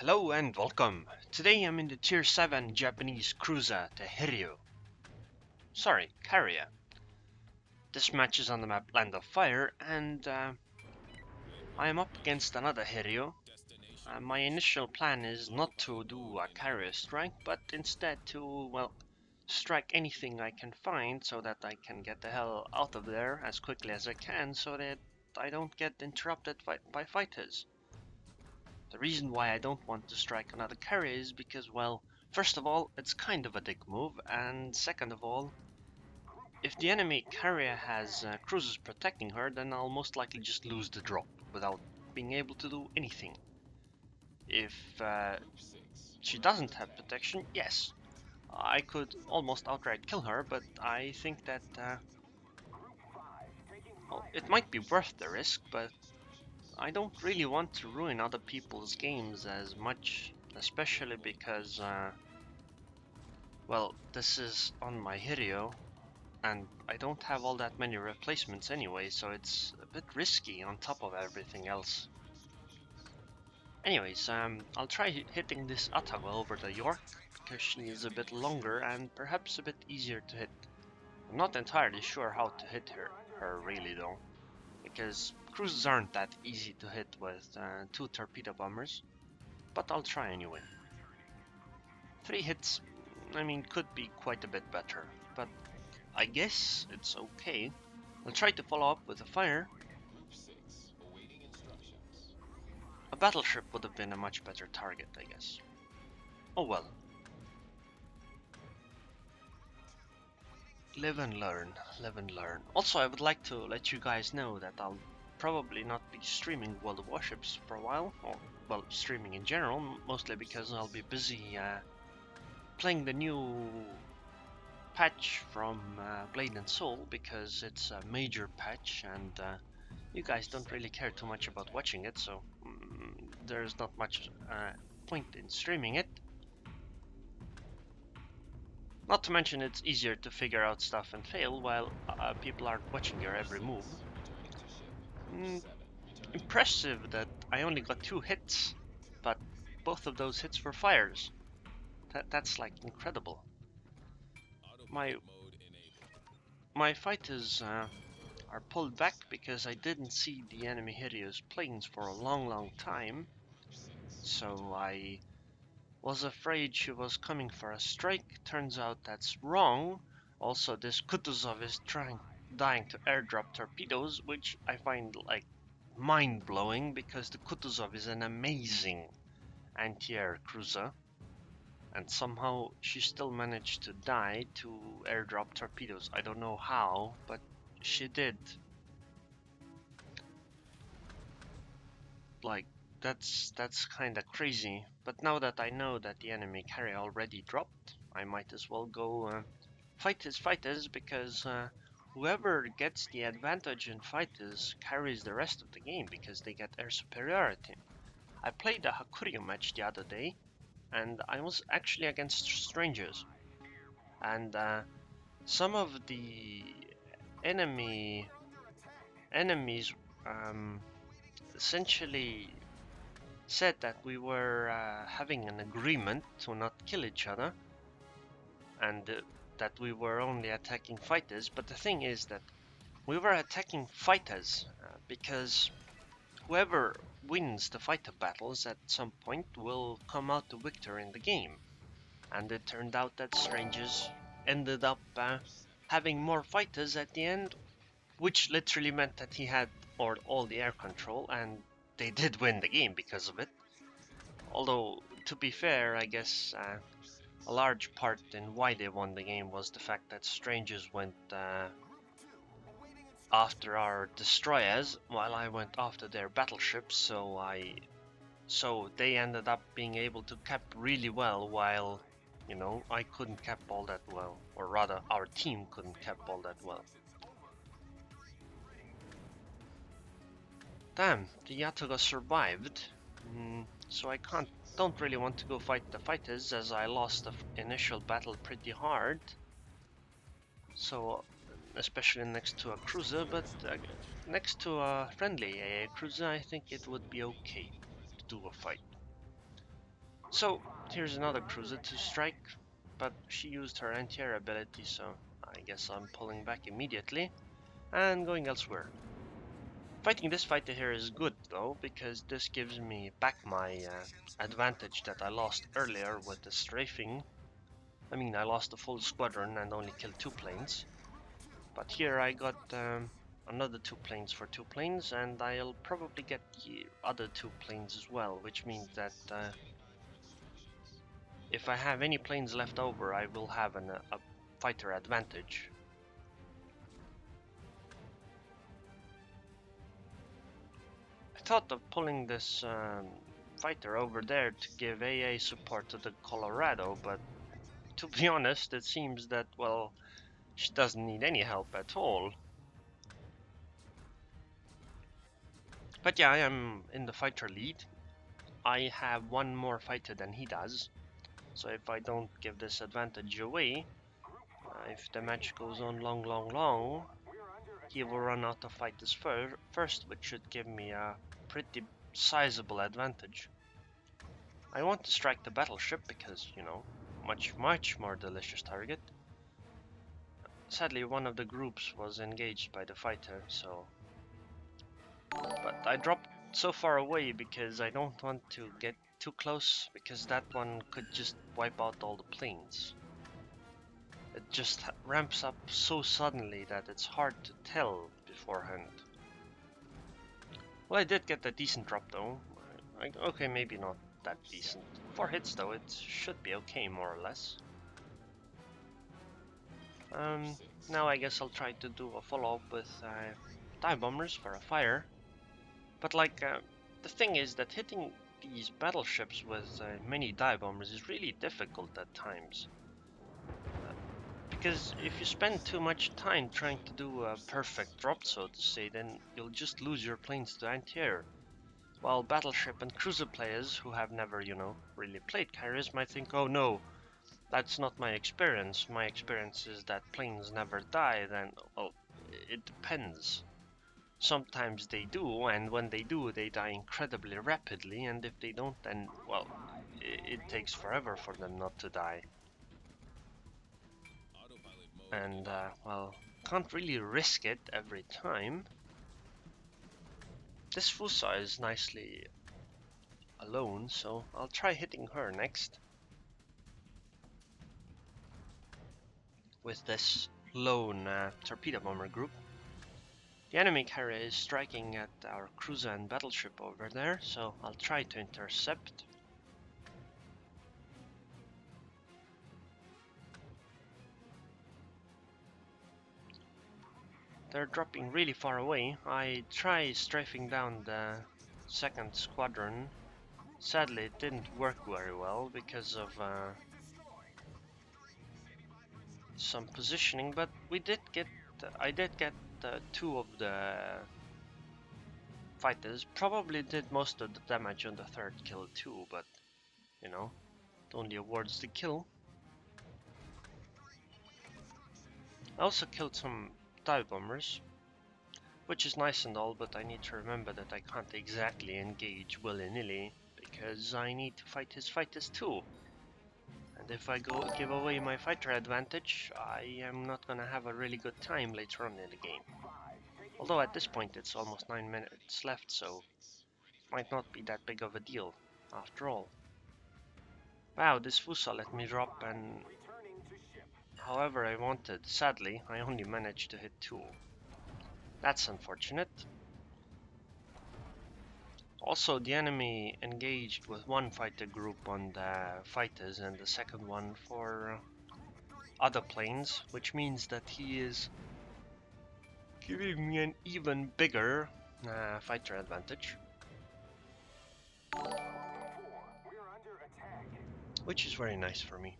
Hello and welcome. Today I'm in the Tier 7 Japanese cruiser, the Hiryuu. Sorry, carrier. This match is on the map Land of Fire and I am up against another Hiryuu. My initial plan is not to do a carrier strike, but instead to, well, strike anything I can find so that I can get the hell out of there as quickly as I can so that I don't get interrupted by fighters. The reason why I don't want to strike another carrier is because, well, first of all, it's kind of a dick move, and second of all, if the enemy carrier has cruisers protecting her, then I'll most likely just lose the drop without being able to do anything. If she doesn't have protection, yes, I could almost outright kill her, but I think that well, it might be worth the risk, but I don't really want to ruin other people's games as much, especially because, well, this is on my Hiryuu, and I don't have all that many replacements anyway, so it's a bit risky on top of everything else. Anyways, I'll try hitting this Atago over the York, because she is a bit longer and perhaps a bit easier to hit. I'm not entirely sure how to hit her really though, because cruisers aren't that easy to hit with 2 torpedo bombers, but I'll try anyway. 3 hits, I mean, could be quite a bit better, but I guess it's okay. I'll try to follow up with a fire. A battleship would have been a much better target, I guess. Oh well. Live and learn, live and learn. Also, I would like to let you guys know that I'll probably not be streaming World of Warships for a while, or, well, streaming in general, mostly because I'll be busy playing the new patch from Blade and Soul, because it's a major patch and you guys don't really care too much about watching it, so there's not much point in streaming it. Not to mention it's easier to figure out stuff and fail while people aren't watching your every move. Impressive that I only got 2 hits, but both of those hits were fires. That's like incredible. My fighters are pulled back because I didn't see the enemy Hiryuu's planes for a long time, so I was afraid she was coming for a strike. Turns out that's wrong. Also, this Kutuzov is dying to airdrop torpedoes, which I find like mind-blowing because the Kutuzov is an amazing anti-air cruiser, and somehow she still managed to die to airdrop torpedoes. I don't know how, but she did. Like, that's kind of crazy, but now that I know that the enemy carrier already dropped, I might as well go fight his fighters, because whoever gets the advantage in fighters carries the rest of the game because they get air superiority. I played a Hiryuu match the other day, and I was actually against strangers, and some of the enemies essentially said that we were having an agreement to not kill each other, and that we were only attacking fighters. But the thing is that we were attacking fighters because whoever wins the fighter battles at some point will come out the victor in the game. And it turned out that strangers ended up having more fighters at the end, which literally meant that he had all the air control, and they did win the game because of it. Although, to be fair, I guess a large part in why they won the game was the fact that strangers went after our destroyers while I went after their battleships, so they ended up being able to cap really well, while, you know, I couldn't cap all that well, or rather our team couldn't cap all that well. Damn, the Yataga survived, so I don't really want to go fight the fighters, as I lost the initial battle pretty hard. So, especially next to a cruiser, but next to a friendly AA cruiser, I think it would be okay to do a fight. So here's another cruiser to strike, but she used her anti-air ability, so I guess I'm pulling back immediately and going elsewhere. Fighting this fighter here is good though, because this gives me back my advantage that I lost earlier with the strafing. I mean, I lost a full squadron and only killed 2 planes. But here I got another 2 planes for 2 planes, and I'll probably get the other 2 planes as well, which means that if I have any planes left over, I will have a fighter advantage. I thought of pulling this fighter over there to give AA support to the Colorado, but to be honest, it seems that, well, she doesn't need any help at all. But yeah, I am in the fighter lead. I have 1 more fighter than he does, so if I don't give this advantage away, if the match goes on long, he will run out of fighters first, which should give me a pretty sizable advantage. I want to strike the battleship because, you know, much more delicious target. Sadly, one of the groups was engaged by the fighter, so... But I dropped so far away because I don't want to get too close, because that one could just wipe out all the planes. It just ramps up so suddenly that it's hard to tell beforehand. Well, I did get a decent drop though. Okay, maybe not that decent. 4 hits though, it should be okay more or less. Now I guess I'll try to do a follow-up with dive bombers for a fire. But like, the thing is that hitting these battleships with many dive bombers is really difficult at times. Because if you spend too much time trying to do a perfect drop, so to say, then you'll just lose your planes to anti-air. While battleship and cruiser players who have never, you know, really played carriers might think, oh no, that's not my experience. My experience is that planes never die. Then, well, it depends. Sometimes they do, and when they do, they die incredibly rapidly, and if they don't, then, well, it takes forever for them not to die. And, well, can't really risk it every time. This Fusa is nicely alone, so I'll try hitting her next. With this lone torpedo bomber group. The enemy carrier is striking at our cruiser and battleship over there, so I'll try to intercept. They're dropping really far away. I try strafing down the 2nd squadron. Sadly, it didn't work very well because of some positioning, but we did get. I did get 2 of the fighters. Probably did most of the damage on the 3rd kill too, but you know, it only awards the kill. I also killed some dive bombers, which is nice and all, but I need to remember that I can't exactly engage willy-nilly, because I need to fight his fighters too. And if I give away my fighter advantage, I am not gonna have a really good time later on in the game. Although at this point it's almost 9 minutes left, so might not be that big of a deal after all. Wow, this Fusa let me drop and however I wanted. Sadly, I only managed to hit 2. That's unfortunate. Also, the enemy engaged with 1 fighter group on the fighters and the 2nd one for other planes, which means that he is giving me an even bigger fighter advantage. Which is very nice for me.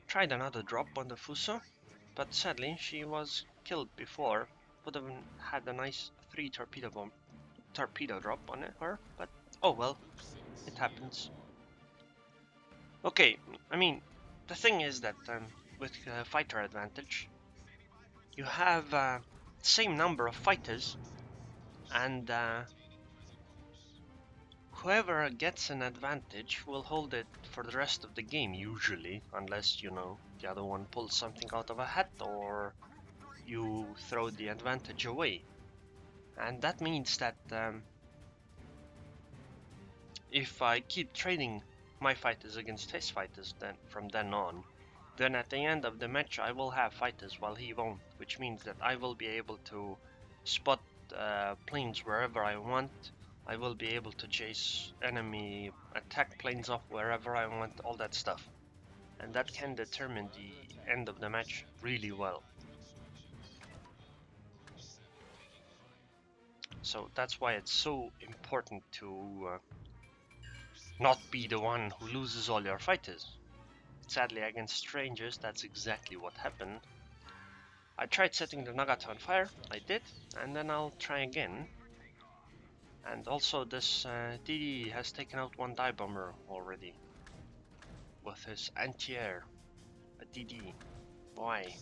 Tried another drop on the Fusa, but sadly she was killed before. Would have had a nice 3 torpedo drop on her, but oh well, it happens. Okay, I mean, the thing is that with fighter advantage, you have same number of fighters, and whoever gets an advantage will hold it for the rest of the game, usually, unless, you know, the other one pulls something out of a hat or you throw the advantage away. And that means that if I keep trading my fighters against his fighters then from then on, then at the end of the match I will have fighters while he won't, which means that I will be able to spot planes wherever I want. I will be able to chase enemy attack planes off wherever I want, all that stuff. And that can determine the end of the match really well. So that's why it's so important to not be the one who loses all your fighters. Sadly, against strangers, that's exactly what happened. I tried setting the Nagata on fire, I did, and then I'll try again. And also this DD has taken out one dive bomber already with his anti-air, a DD. Why?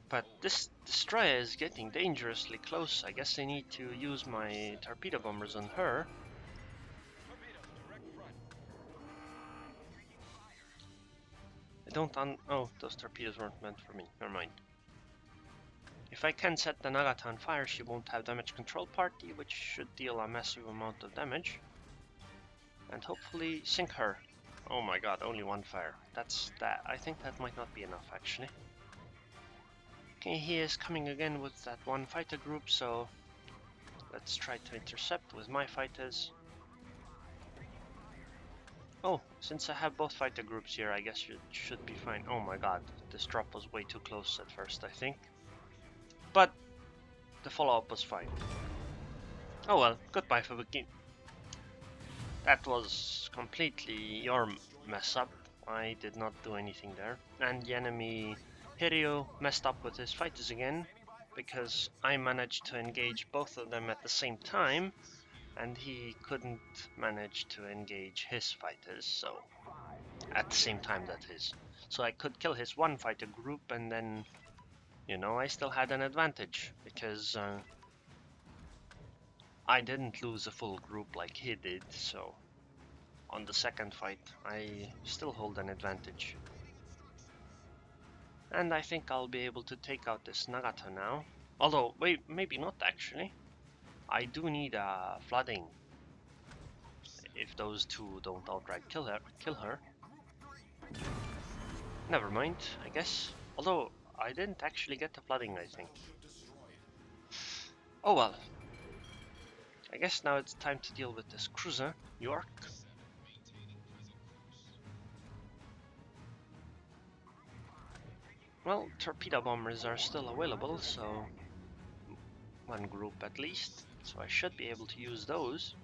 But this destroyer is getting dangerously close. I guess I need to use my torpedo bombers on her. I don't oh, those torpedoes weren't meant for me. Never mind. If I can set the Nagata on fire, she won't have damage control party, which should deal a massive amount of damage. And hopefully sink her. Oh my god, only one fire. That's that. I think that might not be enough, actually. Okay, he is coming again with that one fighter group, so let's try to intercept with my fighters. Oh, since I have both fighter groups here, I guess it should be fine. Oh my god, this drop was way too close at first, I think. But the follow-up was fine. Oh well, goodbye Fubuki. That was completely your mess up. I did not do anything there. And the enemy Hiryuu messed up with his fighters again, because I managed to engage both of them at the same time, and he couldn't manage to engage his fighters, so at the same time, that is. So I could kill his one fighter group, and then, you know, I still had an advantage, because I didn't lose a full group like he did, so on the second fight I still hold an advantage. And I think I'll be able to take out this Nagata now. Although, wait, maybe not actually. I do need a flooding if those two don't outright kill her. Never mind, I guess. Although, I didn't actually get the flooding, I think. Oh well. I guess now it's time to deal with this cruiser, York. Well, torpedo bombers are still available, so one group at least. So I should be able to use those.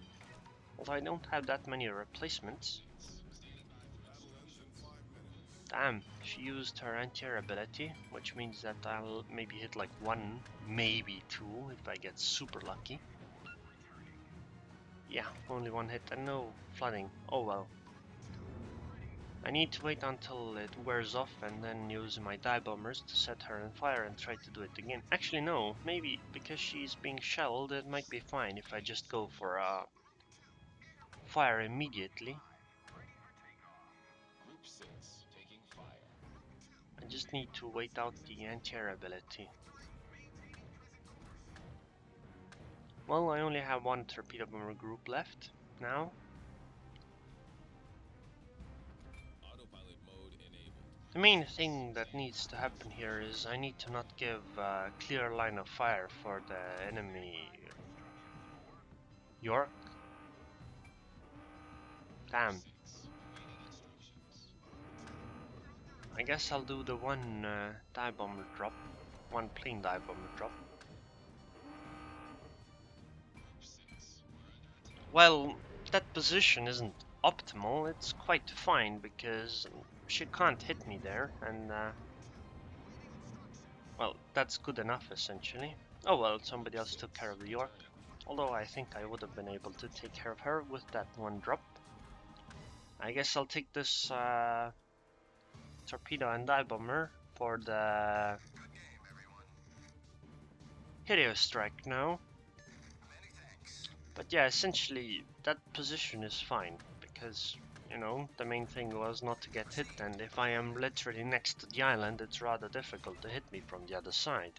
Although I don't have that many replacements. Damn, she used her anti-air ability, which means that I'll maybe hit like one, maybe two, if I get super lucky. Yeah, only one hit and no flooding. Oh well. I need to wait until it wears off and then use my dive bombers to set her on fire and try to do it again. Actually no, maybe because she's being shelled it might be fine if I just go for a fire immediately. I just need to wait out the anti-air ability. Well, I only have one torpedo bomber group left now. The main thing that needs to happen here is I need to not give a clear line of fire for the enemy York. Damn. I guess I'll do the one dive bomber drop. One plain dive bomber drop. Well, that position isn't optimal. It's quite fine because she can't hit me there, and well, that's good enough essentially. Oh well, somebody else took care of the York. Although I think I would have been able to take care of her with that one drop. I guess I'll take this torpedo and dive bomber for the Hiryuu strike now. But yeah, essentially that position is fine because, you know, the main thing was not to get hit, and if I am literally next to the island, it's rather difficult to hit me from the other side.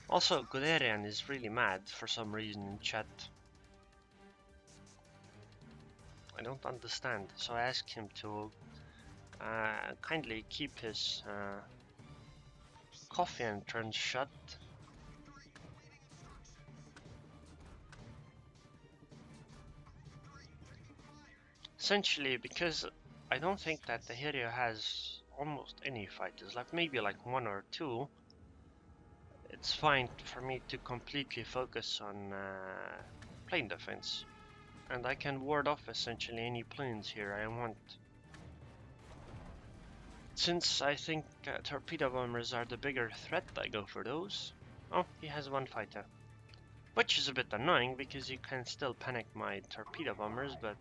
Also, Guderian is really mad for some reason in chat. I don't understand, so I asked him to kindly keep his coffee entrance shut. Essentially, because I don't think that the Hiryuu has almost any fighters left, maybe like one or two. It's fine for me to completely focus on plane defense, and I can ward off essentially any planes here I want. Since I think torpedo bombers are the bigger threat, I go for those. Oh, he has one fighter. Which is a bit annoying because you can still panic my torpedo bombers, but...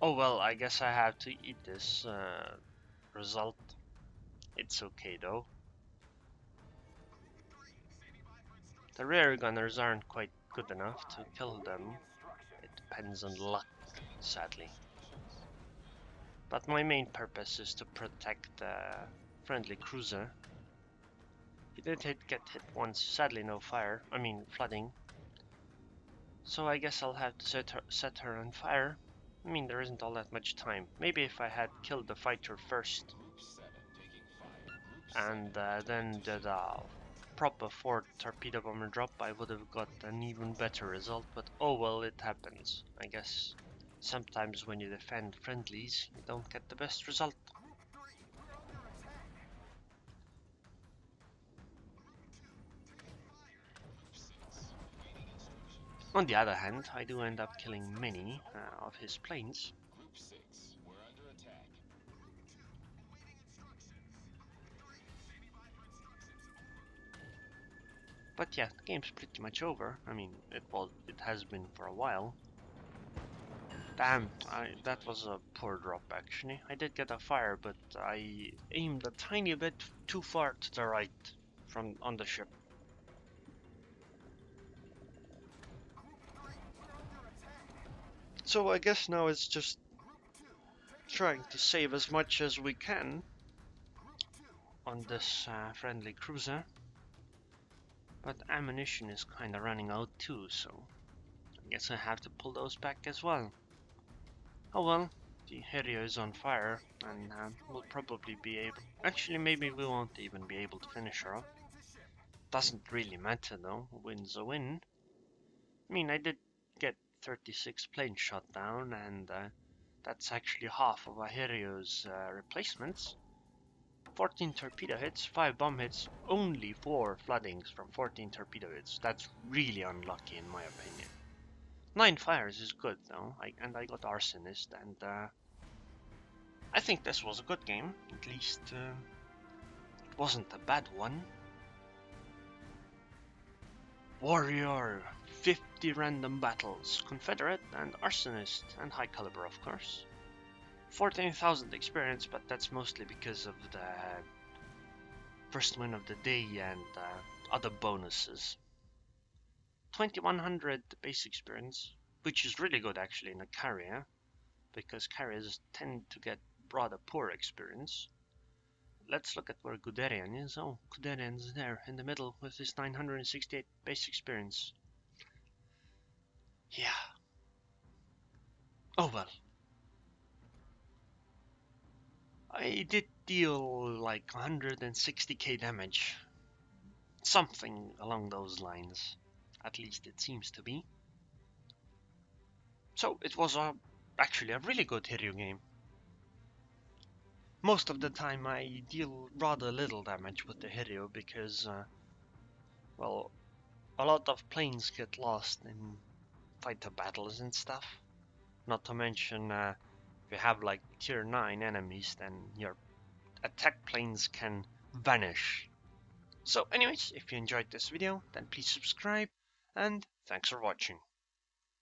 Oh well, I guess I have to eat this result. It's okay though. The rear gunners aren't quite good enough to kill them. It depends on luck, sadly. But my main purpose is to protect the friendly cruiser. He did get hit once, sadly no fire, flooding. So I guess I'll have to set her on fire. I mean, there isn't all that much time. Maybe if I had killed the fighter first and then did a proper 4 torpedo bomber drop, I would have got an even better result, but oh well, it happens. I guess sometimes when you defend friendlies, you don't get the best result. On the other hand, I do end up killing many of his planes. But yeah, the game's pretty much over. I mean, it has been for a while. Damn, that was a poor drop actually. I did get a fire, but I aimed a tiny bit too far to the right on the ship. So I guess now it's just trying to save as much as we can on this friendly cruiser. But ammunition is kinda running out too, so I guess I have to pull those back as well. Oh well, the Hiryuu is on fire, and we'll probably be able... Actually, maybe we won't even be able to finish her off. Doesn't really matter though, a win's a win. I mean, I did get 36 planes shot down, and that's actually half of Hiryuu's replacements. 14 torpedo hits, 5 bomb hits, only 4 floodings from 14 torpedo hits. That's really unlucky in my opinion. 9 fires is good though, and I got Arsonist, and I think this was a good game. At least it wasn't a bad one. Warrior, 50 random battles, Confederate and Arsonist, and High Caliber of course. 14,000 experience, but that's mostly because of the first win of the day and other bonuses. 2100 base experience, which is really good actually in a carrier, because carriers tend to get rather poor experience. Let's look at where Guderian is. Oh, Guderian's there in the middle with his 968 base experience. Yeah. Oh well. I did deal like 160k damage. Something along those lines. At least it seems to be. So it was actually a really good Hiryuu game. Most of the time I deal rather little damage with the Hiryuu because, well, a lot of planes get lost in fighter battles and stuff. Not to mention, if you have like tier 9 enemies, then your attack planes can vanish. So anyways, if you enjoyed this video, then please subscribe, and thanks for watching.